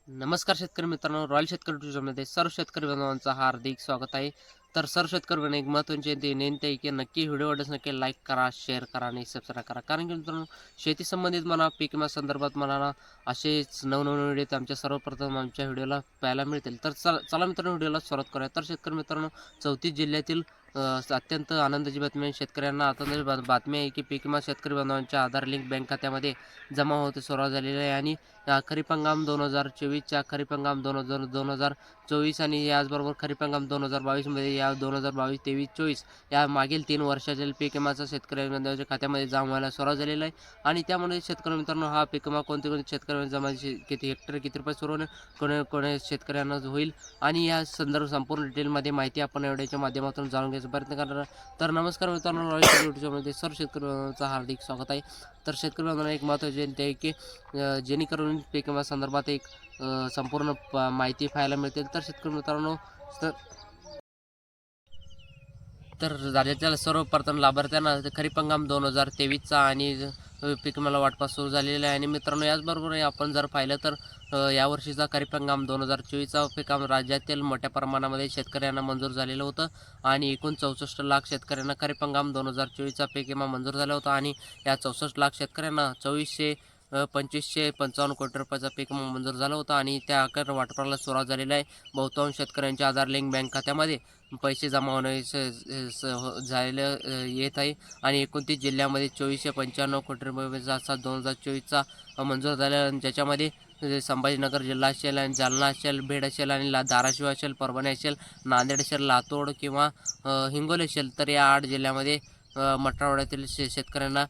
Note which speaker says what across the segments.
Speaker 1: नमस्कार शेतकरी मित्रांनो, रॉयल शेतकरी न्यूजमध्ये सर्व शेतकरी बांधवांचं हार्दिक स्वागत आहे. तर सर्व शेतकरी बांधव एक महत्त्वाची विनंती आहे की नक्की व्हिडिओ आवडल्यास नक्की लाईक करा, शेअर करा आणि सबस्क्राईब करा. कारण की मित्रांनो, शेती संबंधित म्हणा, पीक विमा संदर्भात म्हणा ना, असेच नवनवीन व्हिडिओ आमच्या सर्वप्रथम आमच्या व्हिडिओला पाहायला मिळतील. तर चला मित्रांनो, व्हिडिओला सुरुवात करूया. तर शेतकरी मित्रांनो, 34 जिल्ह्यातील अत्यंत आनंदाची बातमी आहे. शेतकऱ्यांना आनंदाची बातमी आहे की पीक विमा शेतकरी बांधवांच्या आधार लिंक बँक खात्यामध्ये जमा होते सुरुवात झालेली आहे. आणि खरीप हंगाम 2024च्या खरीप हंगाम 2024 आणि याचबरोबर खरीप हंगाम 2022मध्ये या 2022, 23, 24 या मागील 3 वर्षातील पीक विमाचा शेतकरी बांधवांच्या खात्यामध्ये जमा व्हायला सुरुवात झालेला आहे. आणि त्यामुळे शेतकरी मित्रांनो, हा पीक विमा कोणते शेतकऱ्यांना जमा किती हेक्टर किती रुपये सुरू कोणी शेतकऱ्यांना होईल आणि या संदर्भ संपूर्ण डिटेलमध्ये माहिती आपण व्हिडिओच्या माध्यमातून जाणून घ्यायचा प्रयत्न करणार. तर नमस्कार मित्रांनो, रॉयल शेतकरी सर्व शेतकरी बांधवांचं हार्दिक स्वागत आहे. तर शेतकरी बांधवांना एक महत्त्वाची विनंती आहे की जेणेकरून पीक विमा संदर्भात एक संपूर्ण माहिती पाहायला मिळतील. तर शेतकरी मित्रांनो, तर तर राज्यातील सर्वप्रथम लाभार्थ्यांना खरीप हंगाम 2023चा आणि पीक विम्याला वाटपास सुरू झालेला आहे. आणि मित्रांनो, याचबरोबर आपण जर पाहिलं तर यावर्षीचा खरीप हंगाम 2024चा पीक राज्यातील मोठ्या प्रमाणामध्ये शेतकऱ्यांना मंजूर झालेलं होतं. आणि एकूण 64 लाख शेतकऱ्यांना खरीप हंगाम 2024चा पीक विमा मंजूर झाला होता. आणि या 64 लाख शेतकऱ्यांना 2555 कोटी रुपयाचा पीक विमा मंजूर झाला होता. आणि त्या आकार वाटपाला सुरुवात झालेला आहे. बहुतांश शेतकऱ्यांच्या आधार लिंक बँक खात्यामध्ये पैसे जमा होणे झालेलं येत आहे. आणि 29 जिल्ह्यामध्ये 2495 कोटी रुपयाचा असा 2024चा मंजूर झाला. आणि ज्याच्यामध्ये संभाजीनगर जिल्हा असेल आणि जालना असेल, बीड असेल आणि धाराशिव असेल, परभणी असेल, नांदेड असेल, लातूर किंवा हिंगोली असेल, तर या 8 जिल्ह्यामध्ये मराठवाड्यातील शेतकऱ्यांना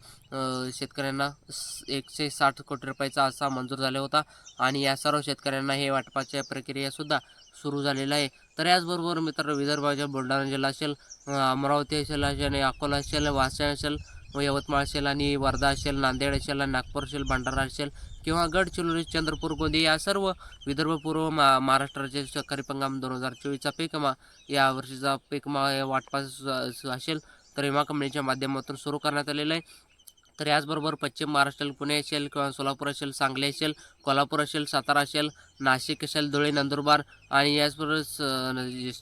Speaker 1: 160 कोटी रुपयाचा असा मंजूर झाला होता. आणि या सर्व शेतकऱ्यांना हे वाटपाच्या प्रक्रियासुद्धा सुरू झालेलं आहे. तर याचबरोबर मित्रांनो, विदर्भाच्या बुलढाणा जिल्हा असेल, अमरावती असेल आणि अकोला असेल, वाशिम असेल, यवतमाळ असेल आणि वर्धा असेल, नांदेड असेल आणि नागपूर असेल, भंडारा असेल किंवा गडचिरोली, चंद्रपूर, गोंदिया या सर्व विदर्भ पूर्व महाराष्ट्राचे खरीप हंगाम 2024चा पीक विमा या वर्षीचा पीक विमा वाटपास असेल तर विमा कंपनीच्या माध्यमातून सुरू करण्यात आलेलं आहे. तर याचबरोबर पश्चिम महाराष्ट्र, पुणे असेल किंवा सोलापूर असेल, सांगली असेल, कोल्हापूर असेल, सातारा असेल, नाशिक असेल, धुळे, नंदुरबार आणि याचबरोबर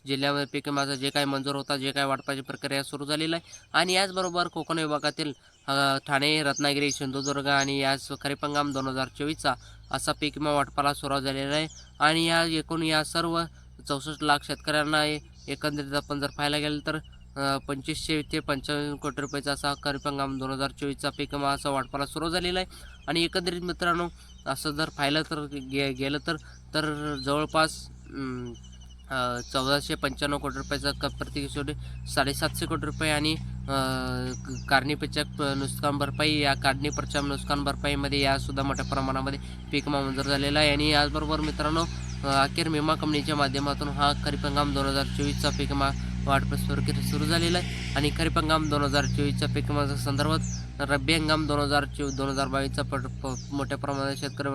Speaker 1: जिल्ह्यामध्ये पीक विम्याचा जे काही मंजूर होता, जे काही वाटपाची प्रक्रिया सुरू झालेली आहे. आणि याचबरोबर कोकण विभागातील ठाणे, रत्नागिरी, सिंधुदुर्ग आणि याच खरीप हंगाम 2024चा असा पीक विमा वाटपाला सुरुवात झालेला आहे. आणि या सर्व 64 लाख शेतकऱ्यांना एकंदरीत आपण जर पाहायला गेलं तर 2500 ते 55 कोटी रुपयाचा असा खरीप हंगाम 2024चा पीक विमा असा वाटपाला सुरू झालेला आहे. आणि एकंदरीत मित्रांनो, असं जर पाहिलं तर गेलं तर तर जवळपास 1495 कोटी रुपयाचा प्रति किशोरी 750 कोटी रुपये आणि काढणीपेक्षा नुकसान भरपाई या काढणीपेक्षा नुकसान भरपाईमध्ये यासुद्धा मोठ्या प्रमाणामध्ये पीक विमा मंजूर झालेला आहे. आणि याचबरोबर मित्रांनो, अखेर विमा कंपनीच्या माध्यमातून हा खरीप हंगाम 2024चा पीक विमा वाटपास सुरू झालेला आहे. आणि खरीप हंगाम 2024च्या पीक विम्याच्या संदर्भात रब्बी हंगाम 2022चा मोठ्या प्रमाणात शेतकरी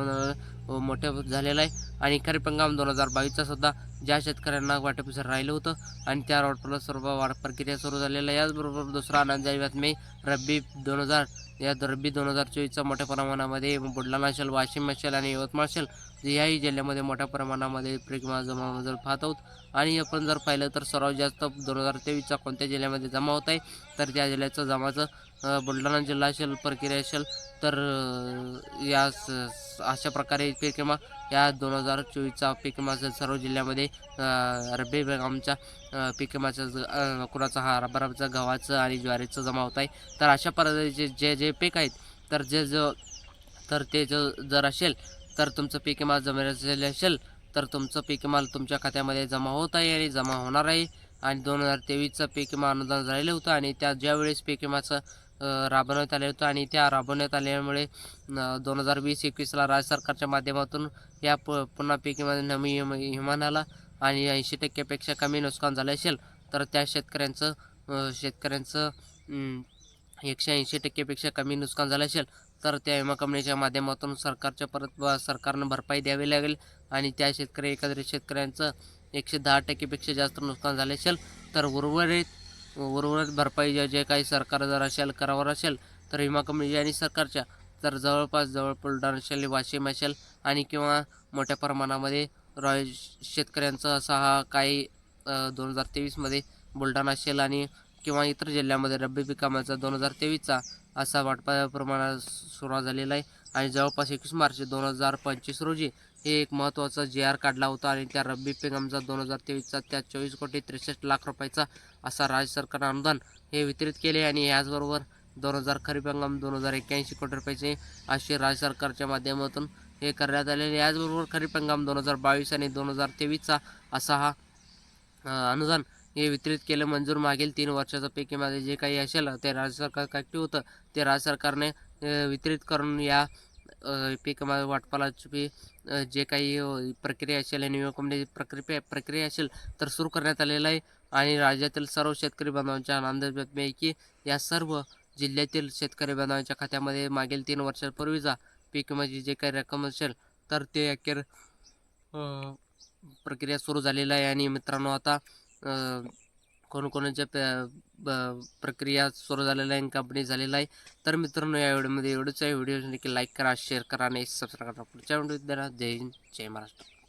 Speaker 1: मोठ्या झालेला आहे. आणि खरीप हंगाम 2022चा सुद्धा ज्या शेतकऱ्यांना वाटप राहिलं होतं आणि त्या वाटपाला सर्व प्रक्रिया सुरू झालेल्या आहे. याचबरोबर दुसरा आनंदाची बातमी रब्बी 2024चा मोठ्या प्रमाणामध्ये बुलढाणा असेल, वाशिम असेल आणि यवतमाळ असेल याही जिल्ह्यामध्ये मोठ्या प्रमाणामध्ये पीक विमा जमा पाहत आहोत. आणि आपण जर पाहिलं तर सर्वात जास्त 2023चा कोणत्या जिल्ह्यामध्ये जमा होत आहे तर त्या जिल्ह्याचं जमाचं बुलढाणा जिल्हा असेल प्रक्रिया असेल तर अशा प्रकारे पीक विमा या 2024चा पीक विमा सर्व जिल्ह्यामध्ये रब्बी हंगामच्या पीक विम्याचं कुणाचा हरभराचं, गव्हाचं आणि ज्वारीचं जमा होत आहे. तर अशा पद्धतीचे जे पीक आहेत तर ते जर असेल तर तुमचं पीक विमा जमेल असेल तर तुमचं पीक विमा तुमच्या खात्यामध्ये जमा होत आहे आणि जमा होणार आहे. आणि 2023चं पीक विमा अनुदान झालेलं होतं आणि त्या ज्यावेळेस पीक विमाचं राबवण्यात आले होतं आणि त्या राबवण्यात आल्यामुळे 2020-21ला राज्य सरकारच्या माध्यमातून या पुन्हा पीक विमा हिमान आला. आणि 80%पेक्षा कमी नुकसान झालं असेल तर त्या शेतकऱ्यांचं 180%पेक्षा कमी नुकसान झालं असेल तर त्या विमा कंपनीच्या माध्यमातून सरकारनं भरपाई द्यावी लागेल. आणि त्या एकंदरीत शेतकऱ्यांचं 110%पेक्षा जास्त नुकसान झाले असेल तर उर्वरित भरपाई जे काही सरकार जर असेल करावर असेल तर विमा कंपनी आणि सरकारच्या तर जवळपास बुलढाणा असेल, वाशिम असेल आणि किंवा मोठ्या प्रमाणामध्ये शेतकऱ्यांचा असा हा काही 2023मध्ये बुलढाणा असेल आणि किंवा इतर जिल्ह्यामध्ये रब्बी पिकांचा 2023चा असा वाटपा प्रमाणात सुरुवात झालेला आहे. आणि जवळपास 21 मार्च 2025 रोजी हे एक महत्त्वाचा जी.आर. काढला होता आणि त्या रब्बी पिकांचा 2023चा त्या 24,63,00,000 रुपयाचा असा राज्य सरकारनं अनुदान हे वितरित केले. आणि याचबरोबर 2000 खरीप हंगाम 2081 कोटी रुपयाचे असे राज्य सरकारच्या माध्यमातून हे करण्यात आलेले. याचबरोबर खरीप हंगाम 2022 आणि 2023चा असा हा अनुदान हे वितरित केलं मंजूर. मागील 3 वर्षाच्या पैकीमध्ये जे काही असेल ते राज्य सरकार ॲक्टिव्ह होतं ते राज्य सरकारने वितरित करून या पीक वाटपाला जे काही प्रक्रिया असेल आणि विमा कंपनीची प्रक्रिया असेल तर सुरू करण्यात आलेलं आहे. आणि राज्यातील सर्व शेतकरी बांधवांच्या आनंदाची बातमी आहे की या सर्व जिल्ह्यातील शेतकरी बांधवांच्या खात्यामध्ये मागील 3 वर्षापूर्वीचा पीक विम्याची जे काही रक्कम असेल तर ते अखेर प्रक्रिया सुरू झालेली आहे. आणि मित्रांनो आता कोणकोणाच्या प्रक्रिया सुरू झालेल्या आहे, कंपनी झालेला आहे. तर मित्रांनो या व्हिडिओमध्ये एवढंच आहे. व्हिडिओ नक्की लाईक करा, शेअर करा आणि सबस्क्राईब करा. पुढच्या व्हिडिओत जय हिंद, जय महाराष्ट्र.